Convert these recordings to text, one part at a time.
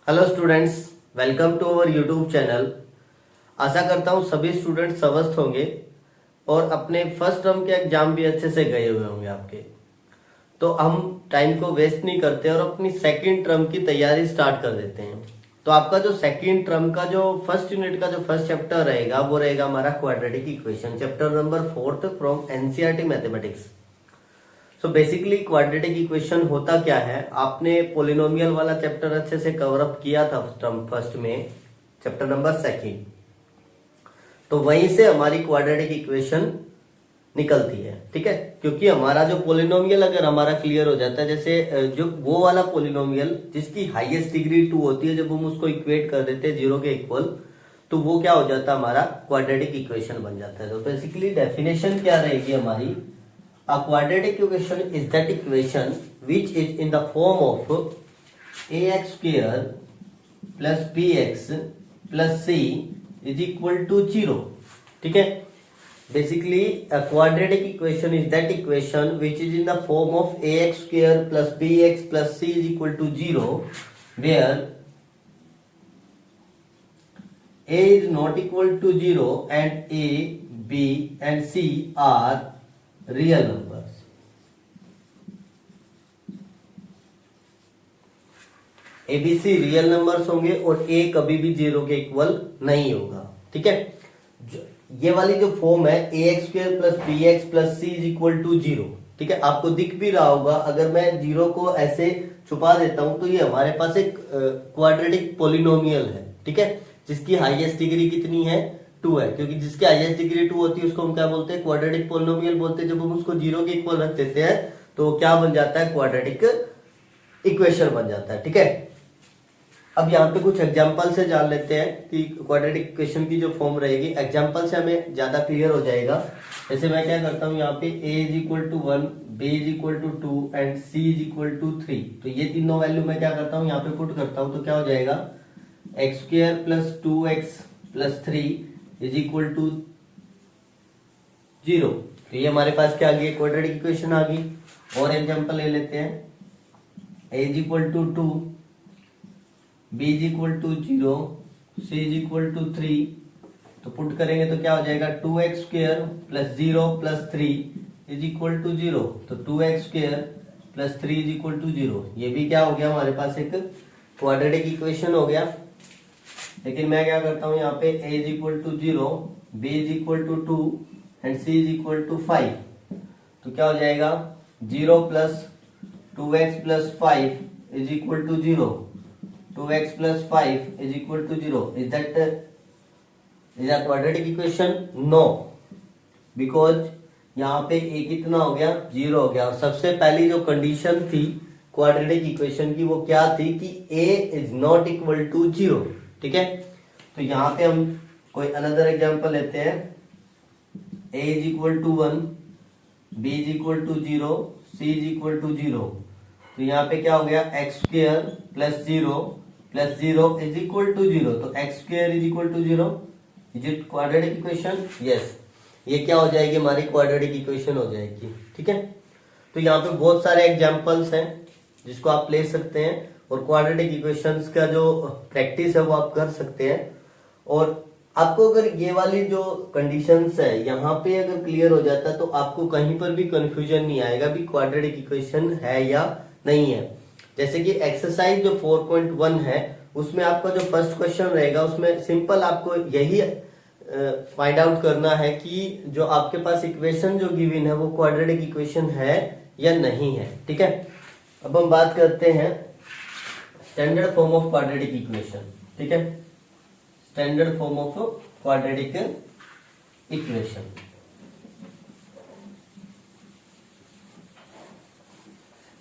Hello students, welcome to our YouTube channel. आशा करता हूँ सभी स्टूडेंट स्वस्थ होंगे और अपने फर्स्ट टर्म के एग्जाम भी अच्छे से गए हुए होंगे आपके। तो हम टाइम को वेस्ट नहीं करते और अपनी सेकंड टर्म की तैयारी स्टार्ट कर देते हैं। तो आपका जो सेकंड टर्म का जो फर्स्ट यूनिट का जो फर्स्ट चैप्टर रहेगा वो रहेगा हमारा quadratic equation, chapter number 4 from NCERT mathematics. So basically quadratic equation होता क्या है, आपने पोलिनोमियल वाला चैप्टर अच्छे से कवर अप किया था टर्म फर्स्ट में, चैप्टर नंबर सेकंड। तो वहीं से हमारी क्वाड्रेटिक इक्वेशन निकलती है, ठीक है। क्योंकि हमारा जो पोलिनोमियल अगर हमारा क्लियर हो जाता है, जैसे जो वो वाला पोलिनोमियल जिसकी हाईएस्ट डिग्री 2 होती है, जब हम उसको इक्वेट कर देते हैं 0 के इक्वल, तो वो क्या हो जाता है, हमारा क्वाड्रेटिक इक्वेशन बन जाता है। तो बेसिकली डेफिनेशन क्या रहेगी हमारी, a quadratic equation is that equation which is in the form of ax square plus bx plus c is equal to 0, ठीक है। Basically a quadratic equation is that equation which is in the form of ax square plus bx plus c is equal to 0 where a is not equal to 0 and a, b and c are real numbers. ABC real numbers होंगे और ए कभी भी 0 के equal नहीं होगा, ठीक है। ये वाली जो फॉर्म है A X square plus B x plus C is equal to 0, ठीक है। आपको दिख भी रहा होगा, अगर मैं 0 को ऐसे छुपा देता हूं तो ये हमारे पास एक क्वाड्रेटिक पोलिनोमियल है, ठीक है, जिसकी हाईएस्ट डिग्री कितनी है, 2 है। क्योंकि जिसकी हाईएस्ट डिग्री 2 होती है उसको हम क्या बोलते हैं, क्वाड्रेटिक पोलिनोमियल बोलते हैं। जब हम उसको 0 के इक्वल रख देते हैं तो क्या बन जाता है, क्वाड्रेटिक इक्वेशन बन जाता है, ठीक है। अब यहाँ पे कुछ एग्जांपल से जान लेते हैं कि क्वाड्रेटिक इक्वेशन की जो फॉर्म रहेगी, एग्जांपल से हमें ज्यादा क्लियर हो जाएगा। जैसे मैं क्या करता हूँ, यहाँ पे a is equal to 1, b is equal to 2 and c is equal to 3। तो ये तीनों वैल्यू मैं क्या करता हूँ, यहाँ पे पुट करता हूँ। तो क्या हो जाएगा, x square plus 2x plus 3 is equal to 0। तो ये हमारे पास क्या आ गई, क्वाड्रेटिक इक्वेशन आ गई। और एग्जांपल ले लेते हैं, a is equal to 2, b is equal to 0, c is equal to 3। तो पुट करेंगे तो क्या हो जाएगा, 2x square plus 0 plus 3 is equal to 0। तो 2x square plus 3 is equal to 0। ये भी क्या हो गया, हमारे पास एक क्वाड्रेटिक इक्वेशन हो गया। लेकिन मैं क्या करता हूं, यहाँ पे a is equal to 0, b is equal to 2 and c is equal to 5। तो क्या हो जाएगा, 0 plus 2x plus 5 is equal to 0, 2x plus 5 is equal to 0। Is that is a quadratic equation? No, because यहाँ पे a कितना हो गया, 0 हो गया। और सबसे पहली जो कंडीशन थी क्वाड्रेटिक इक्वेशन की वो क्या थी कि a is not equal to 0, ठीक है। तो यहाँ पे हम कोई अनदर एग्जांपल लेते हैं, a is equal to 1, b is equal to 0, c is equal to 0। तो यहाँ पे क्या हो गया, x square plus 0 is equal to 0। तो x square is equal to 0। Is it quadratic equation? Yes, ये क्या हो जाएगी, हमारी क्वाड्रेटिक इक्वेशन हो जाएगी, ठीक है। तो यहाँ पे बहुत सारे एग्जांपल्स हैं जिसको आप ले सकते हैं और क्वाड्रेटिक इक्वेशंस का जो प्रैक्टिस है वो आप कर सकते हैं। और आपको अगर ये वाली जो कंडीशंस है यहाँ पे अगर क्लियर हो जाता है तो आपको कहीं पर भी कंफ्यूजन नहीं आएगा भी क्वाड्रेटिक इक्वेशन है या नहीं है। जैसे कि एक्सरसाइज जो 4.1 है उसमें आपका जो फर्स्ट क्वेश्चन रहेगा उसमें सिंपल आपको यही फाइंड आउट करना है कि जो आपके पास इक्वेशन जो गिवन है वो क्वाड्रेटिक इक्वेशन है या नहीं है, ठीक है। अब हम बात करते हैं standard form of quadratic equation, ठीक है। Standard form of quadratic equation,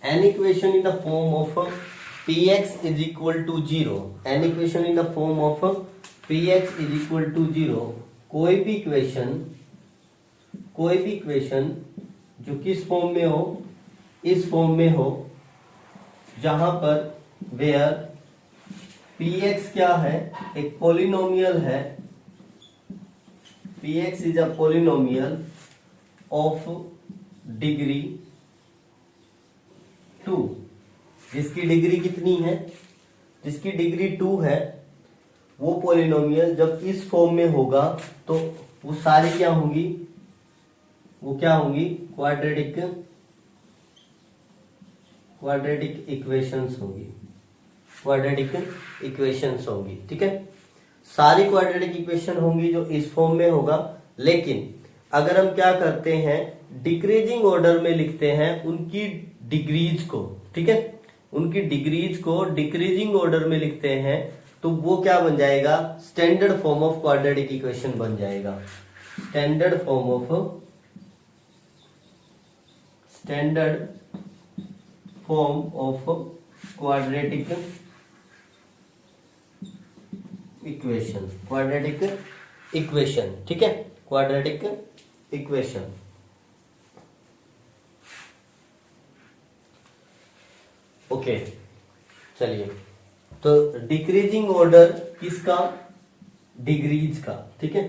an equation in the form of px is equal to 0, an equation in the form of px is equal to 0, कोई भी इक्वेशन जो किस form में हो, इस form में हो, जहां पर वेयर px क्या है, एक पोलिनोमियल है, px is a polynomial of degree 2, जिसकी डिग्री कितनी है, जिसकी डिग्री 2 है, वो पॉलिनोमियल जब इस फॉर्म में होगा तो वो सारी क्या होंगी, वो क्या होंगी, क्वाड्रेटिक इक्वेशंस होंगी, क्वाड्रेटिक इक्वेशंस होंगी। ठीक है, सारी क्वाड्रेटिक इक्वेशन होंगी जो इस फॉर्म में होगा। लेकिन अगर हम क्या करते हैं, डिक्रीजिंग ऑर्डर में लिखते हैं उनकी डिग्रीज को, ठीक है, उनकी डिग्रीज को डिक्रीजिंग ऑर्डर में लिखते हैं, तो वो क्या बन जाएगा, standard form of quadratic equation बन जाएगा। Standard form of quadratic equation, ठीक है, क्वाड्रेटिक इक्वेशन। ओके, चलिए, तो डिक्रीजिंग ऑर्डर किसका, डिग्रीज का, ठीक है,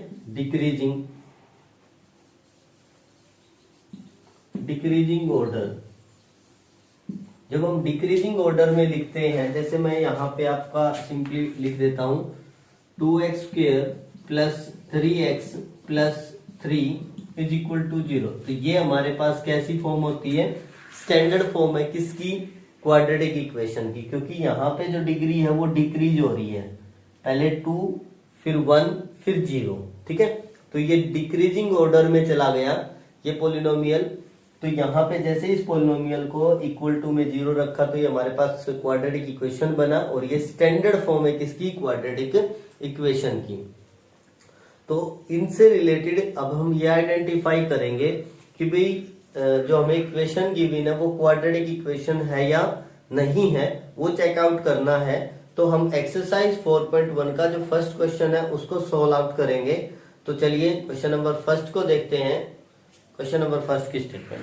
डिक्रीजिंग ऑर्डर। जब हम डिक्रीजिंग ऑर्डर में लिखते हैं, जैसे मैं यहां पे आपका सिंपली लिख देता हूं 2x² plus 3x plus 3 is equal to 0, तो ये हमारे पास कैसी फॉर्म होती है, स्टैंडर्ड फॉर्म है किसकी, क्वाड्रेटिक इक्वेशन की, क्योंकि यहाँ पे जो डिग्री है वो डिक्रीज हो रही है, पहले 2 फिर 1 फिर 0, ठीक है, तो ये डिक्रीजिंग ऑर्डर में चला गया ये पॉलिनोमियल। तो यहाँ पे जैसे इस पॉलिनोमियल को इक्वल टू में 0 रखा तो ये हमारे पास क्वाड्रेटिक इक्वेशन बना, और ये स्टैंडर्ड फॉर्म है किसकी, क्वाड्रेटिक इक्वेशन की। तो इनसे रिलेटेड अब हम ये आइडेंटिफाई करेंगे कि भाई जो हमें इक्वेशन गिवन है वो क्वाड्रेटिक इक्वेशन है या नहीं है, वो चेकआउट करना है। तो हम एक्सरसाइज 4.1 का जो फर्स्ट क्वेश्चन है उसको सोल्व आउट करेंगे। तो चलिए क्वेश्चन नंबर फर्स्ट को देखते हैं। क्वेश्चन नंबर फर्स्ट की स्टेटमेंट,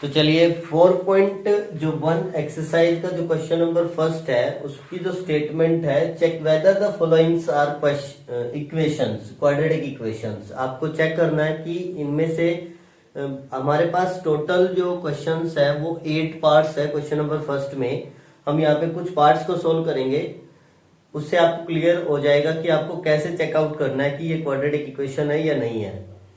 तो चलिए 4.1 एक्सरसाइज का जो क्वेश्चन नंबर फर्स्ट है उसकी जो स्टेटमेंट है, check whether the followings are equations, quadratic equations. आपको चेक करना है कि इनमें से हमारे पास टोटल जो क्वेश्चंस है वो 8 पार्ट्स है क्वेश्चन नंबर फर्स्ट में। हम यहाँ पे कुछ पार्ट्स को सोल्व करेंगे, उससे आपको क्लियर हो जाएगा कि आपको कैसे चेकआउट करना है कि ये क्वाड्रेटिक इक्वेशन है या नहीं है।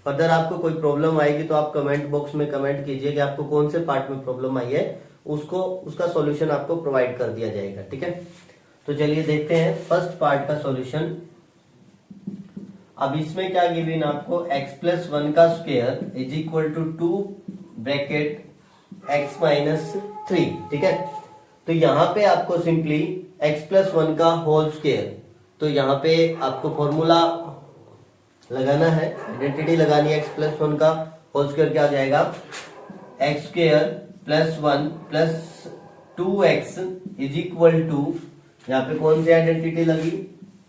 फर्दर आपको कोई प्रॉब्लम आएगी तो आप कमेंट बॉक्स में कमेंट कीजिए कि आपको कौन से पार्ट में प्रॉब्लम आई है, उसका सॉल्यूशन आपको प्रोवाइड कर दिया जाएगा, ठीक है। तो चलिए देखते हैं फर्स्ट पार्ट का सॉल्यूशन। अब इसमें क्या गिवन आपको, x प्लस 1 का square is equal to 2 bracket x minus 3, ठीक है। तो यहाँ पे आपको सिंपली x प्लस 1 का होल स्क्वायर, तो यहाँ पे आपको फॉर्मूला लगाना है, आइडेंटिटी लगानी है। x प्लस 1 का होल स्क्वायर क्या आ जाएगा, x square plus 1 plus 2x is equal to, यहाँ पे कौन सी आइडेंटिटी लगी,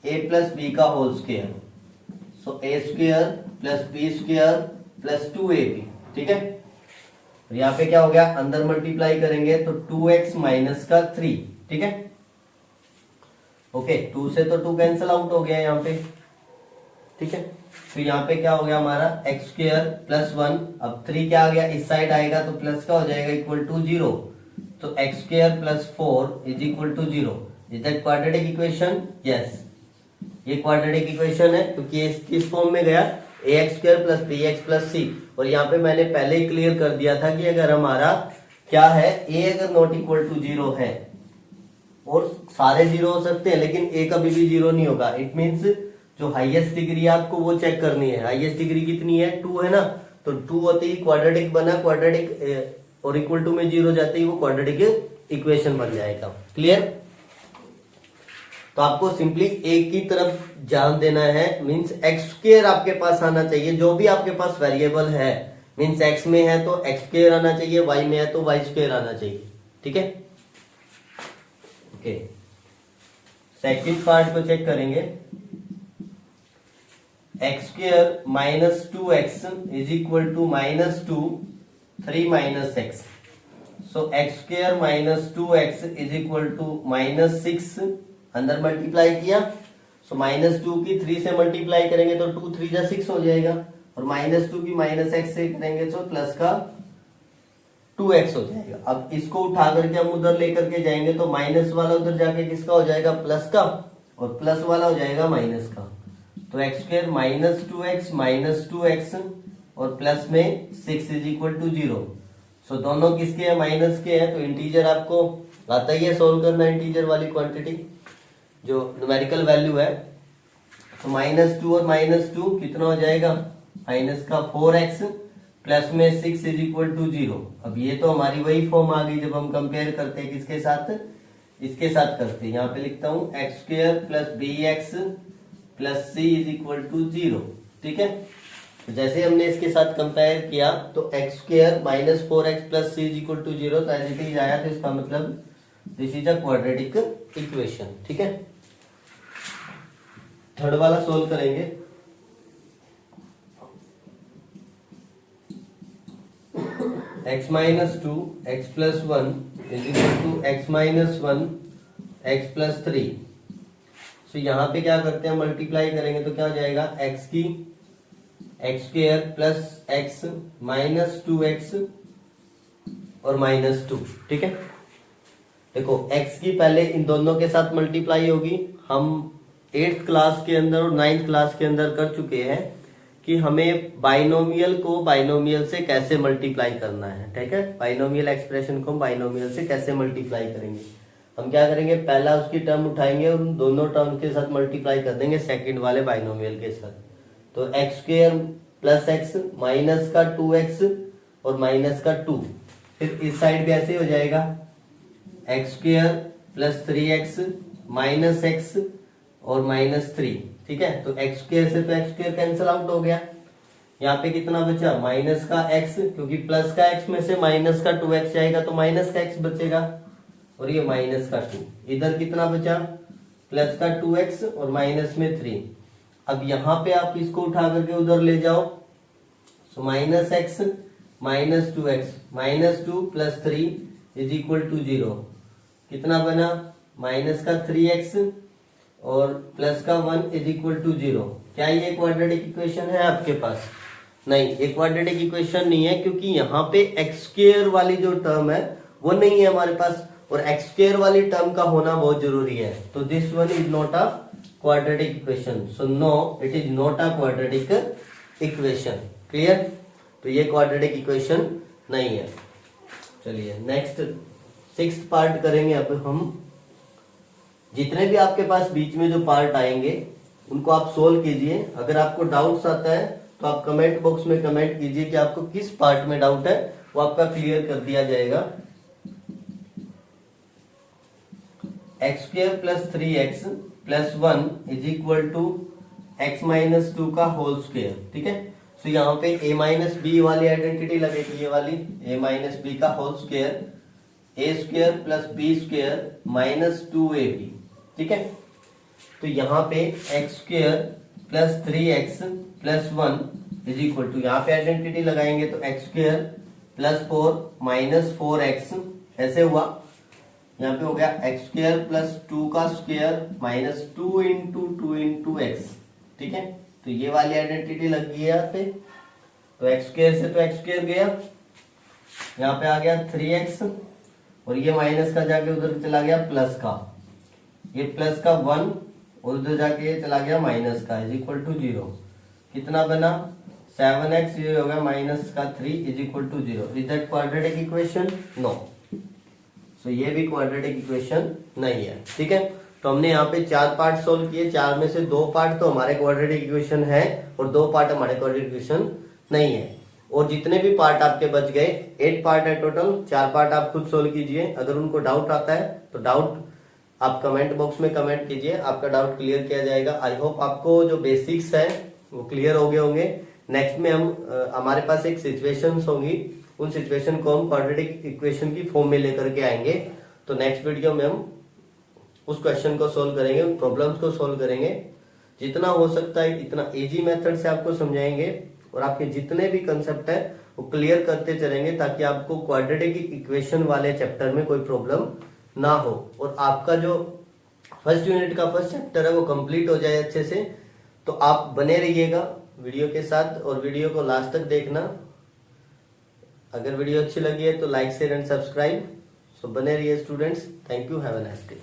a प्लस b का whole square, so a square plus b square plus 2ab, ठीक है। और यहाँ पे क्या हो गया, अंदर मल्टीप्लाई करेंगे तो 2x माइनस का 3, ठीक है। ओके, 2 से तो 2 कैंसिल आउट हो गया यहाँ पे, ठीक है। तो यहाँ पे क्या हो गया हमारा x स्क्वायर प्लस 1, अब 3 क्या आ गया, इस साइड आएगा तो प्लस का हो जाएगा इक्वल टू 0, तो x square plus 4 is equal to 0। Is that quadratic equation? Yes, ये क्वाड्रेटिक इक्वेशन है क्योंकि ये किस फॉर्म में गया, ax square plus bx plus c। और यहाँ पे मैंने पहले ही क्लियर कर दिया था कि अगर हमारा क्या है, a अगर नॉट इक्वल टू 0 है, और सारे 0 हो सकते हैं लेकिन a कभी भी 0 नहीं होगा, इट मीन्स जो हाईएस्ट डिग्री है आपको वो चेक करनी है। हाईएस्ट डिग्री कितनी है, 2 है ना, तो 2 होते ही क्वाड्रेटिक बना, क्वाड्रेटिक और इक्वल टू में 0 जाते ही वो क्वाड्रेटिक इक्वेशन बन जाएगा। क्लियर? तो आपको सिंपली एक की तरफ ध्यान देना है, मींस x स्क्वायर आपके पास आना चाहिए, जो भी आपके पास वेरिएबल है, मींस x में है तो x स्क्वायर आना चाहिए, y में है तो y स्क्वायर आना चाहिए, ठीक है। ओके, सेकंड पार्ट को चेक करेंगे। x square minus 2x is equal to minus 2 3 minus x, so x square minus 2x is equal to minus 6, अंदर मल्टीप्लाई किया, सो माइनस 2 की 3 से मल्टीप्लाई करेंगे तो 2 3 जा 6 हो जाएगा, और माइनस 2 की माइनस x से करेंगे तो प्लस का 2x हो जाएगा। अब इसको उठा करके हम उधर लेकर के जाएंगे तो माइनस वाला उधर जाके किसका हो जाएगा, प्लस का, और प्लस वाला हो जाएगा माइनस का। तो x square minus two x और प्लस में 6 इज इक्वल टू 0। सो दोनों किसके हैं, माइनस के हैं। तो इंटीजर आपको आता ही है सोल्व करना, इंटीजर वाली क्वांटिटी जो न्यूमेरिकल वैल्यू है। तो -2 और -2 कितना हो जाएगा, माइनस का 4x प्लस में 6 इज इक्वल टू 0। अब ये तो हमारी वही फॉर्म आ गई जब हम कंपेयर करते हैं किसके साथ, इसके साथ करते हैं। यहाँ पे लिखता हूं x square plus B x plus C is equal to 0। ठीक है, तो जैसे हमने इसके साथ कंपेयर किया तो x square minus 4x plus C is equal to 0 तो एज इट इज आया। तो इसका मतलब this is a quadratic equation. ठीक है, थर्ड वाला सोल्व करेंगे। x minus 2 x plus 1 is equal to x minus 1 x plus 3। So यहाँ पे क्या करते हैं, मल्टीप्लाई करेंगे तो क्या हो जाएगा, x की x square plus x minus 2x और -2। ठीक है, देखो x की पहले इन दोनों के साथ मल्टीप्लाई होगी। हम 8th क्लास के अंदर और 9th क्लास के अंदर कर चुके हैं कि हमें बाइनोमियल को बाइनोमियल से कैसे मल्टीप्लाई करना है। ठीक है, बाइनोमियल एक्सप्रेशन को हम बाइनोमियल से कैसे मल्टीप्लाई करेंगे। हम क्या करेंगे, पहला उसकी टर्म उठाएंगे और उन दोनों टर्म के साथ मल्टीप्लाई कर देंगे सेकंड वाले बाइनोमियल के साथ। तो x square plus x minus का 2x और माइनस का 2। फिर इस साइड भी ऐसे हो जाएगा, x square plus 3x minus x और -3। ठीक है, तो एक्स स्क्वायर से तो एक्स स्क्वायर कैंसिल आउट हो गया। यहाँ पे कितना बचा, माइनस का x, क्योंकि प्लस का x में से माइनस का 2x जाएगा तो माइनस का x बचेगा, और ये माइनस का 2। इधर कितना बचा, प्लस का 2x और माइनस में 3। अब यहाँ पे आप इसको उठा करके उधर ले जाओ, so minus x minus 2x minus 2 plus 3 is equal to 0। कितना बना, माइनस का 3x और प्लस का 1 इज इक्वल टू 0। क्या ये क्वाड्रेटिक इक्वेशन है आपके पास? नहीं, ये क्वाड्रेटिक इक्वेशन नहीं है, क्योंकि यहाँ पे एक्स स्क्वायर वाली जो टर्म है वो नहीं है हमारे पास, और एक्स स्क्वायर वाली टर्म का होना बहुत जरूरी है। तो this one is not a quadratic equation. So no, it is not a quadratic equation. Clear? तो ये क्वाड्रेटिक इक्वेशन नहीं है। चलिए नेक्स्ट 6th पार्ट करेंगे अब हम। जितने भी आपके पास बीच में जो पार्ट आएंगे उनको आप सोल्व कीजिए। अगर आपको डाउट्स आता है तो आप कमेंट बॉक्स में कमेंट कीजिए कि आपको किस पार्ट में डाउट है, वो आपका क्लियर कर दिया जाएगा। X square plus 3x plus 1 is equal to x minus 2 का होल स्क्वायर। ठीक है, तो यहाँ पे a माइनस बी वाली आइडेंटिटी लगेगी, ये वाली a माइनस बी का whole square, a square plus b square minus 2ab। ठीक है, तो यहाँ पे x square plus 3x plus 1 is equal to, यहाँ पे आइडेंटिटी लगाएंगे तो x square plus 4 minus 4x ऐसे हुआ। यहाँ पे हो गया एक्स स्क्वायर प्लस 2 का square minus 2 into 2 into x. ठीक है, तो ये वाली आइडेंटिटी लग गई है यहाँ पे। तो एक्स स्क्वायर से तो एक्स स्क्वायर गया, यहाँ पे आ गया 3x और ये माइनस का जाके उधर चला गया प्लस का, ये प्लस का 1 और उधर जाके ये चला गया माइनस का, इज इक्वल टू 0। कितना बना, 7x, ये हो गया माइनस का 3 is equal to 0। Is that quadratic equation? No. So ये भी क्वाड्रेटिक इक्वेशन नहीं है। ठीक है, तो हमने यहाँ पे 4 पार्ट सोल्व किए, 4 में से 2 पार्ट तो हमारे क्वाड्रेटिक इक्वेशन है और 2 पार्ट हमारे क्वाड्रेटिक इक्वेशन नहीं है। और जितने भी पार्ट आपके बच गए, 8 पार्ट है टोटल, 4 पार्ट आप खुद सोल्व कीजिए। अगर उनको डाउट आता है तो डाउट आप कमेंट बॉक्स में कमेंट कीजिए, आपका डाउट क्लियर किया जाएगा। आई होप आपको जो बेसिक्स है वो क्लियर हो गए होंगे। नेक्स्ट में हम हमारे पास एक सिचुएशंस होंगी, उन सिचुएशन को हम क्वाड्रेटिक इक्वेशन की फॉर्म में लेकर के आएंगे। तो नेक्स्ट वीडियो में हम उस क्वेश्चन को सोल्व करेंगे, उन प्रॉब्लम्स को सोल्व करेंगे। जितना हो सकता है इतना इजी मेथड से आपको समझाएंगे और आपके जितने भी कंसेप्ट है वो क्लियर करते चलेंगे, ताकि आपको क्वाड्रेटिक इक्वेशन वाले चैप्टर में कोई प्रॉब्लम ना हो और आपका जो फर्स्ट यूनिट का फर्स्ट चैप्टर है वो कंप्लीट हो जाए अच्छे से। तो आप बने रहिएगा वीडियो के साथ और वीडियो को लास्ट तक देखना। अगर वीडियो अच्छी लगी है तो लाइक शेयर एंड सब्सक्राइब। सो बने रहिए students. Thank you, have a nice day.